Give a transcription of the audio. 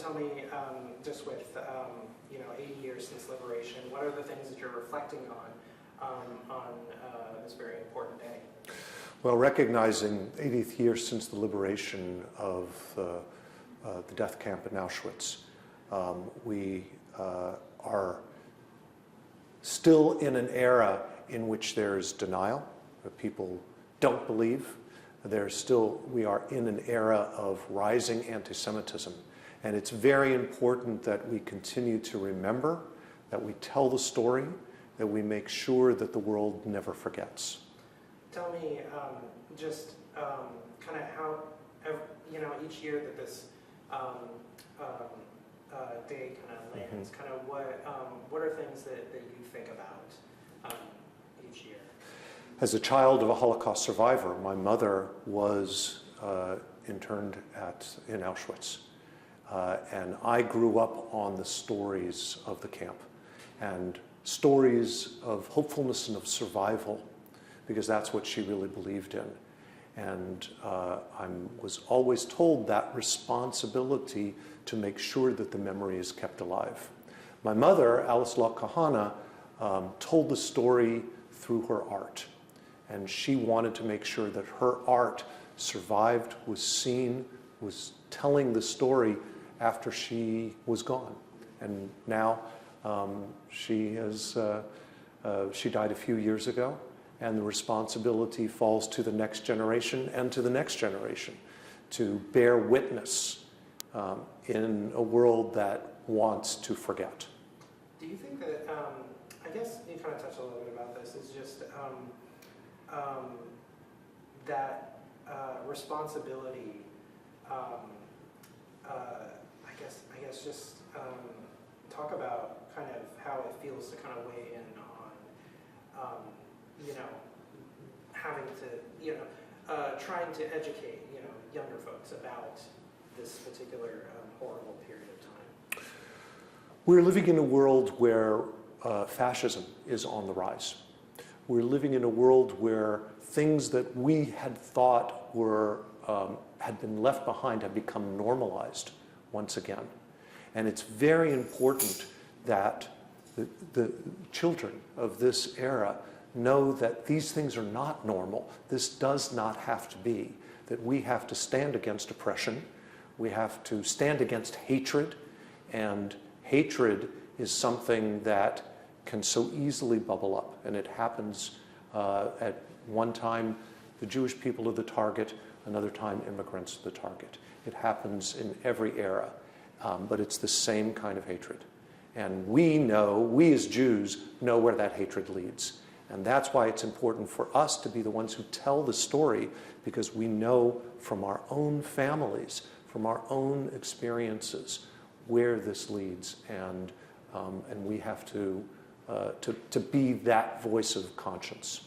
tell me, just with 80 years since liberation, what are the things that you're reflecting on this very important day? Well, recognizing 80th year since the liberation of the death camp in Auschwitz, we are still in an era in which there's denial, that people don't believe. We are in an era of rising anti-Semitism. And it's very important that we continue to remember, that we tell the story, that we make sure that the world never forgets. Tell me just kind of how, each year that this day kind of lands, kind of what are things that you think about each year? As a child of a Holocaust survivor, my mother was interned in Auschwitz. And I grew up on the stories of the camp and stories of hopefulness and of survival, because that's what she really believed in. And I was always told that responsibility to make sure that the memory is kept alive. My mother, Alice Lok Cahana, told the story through her art. And she wanted to make sure that her art survived, was seen, was telling the story after she was gone. And now she died a few years ago, and the responsibility falls to the next generation and to the next generation to bear witness in a world that wants to forget. Do you think that, I guess you kind of touched a little bit about this, is just that responsibility, I guess just talk about kind of how it feels to kind of weigh in on, having to, trying to educate, younger folks about this particular horrible period of time. We're living in a world where fascism is on the rise. We're living in a world where things that we had thought had been left behind have become normalized once again. And it's very important that the children of this era know that these things are not normal. This does not have to be. That we have to stand against oppression. We have to stand against hatred. And hatred is something that can so easily bubble up. And it happens at one time, the Jewish people are the target, another time immigrants are the target. It happens in every era, but it's the same kind of hatred. And we as Jews know where that hatred leads. And that's why it's important for us to be the ones who tell the story, because we know from our own families, from our own experiences, where this leads. And we have to be that voice of conscience.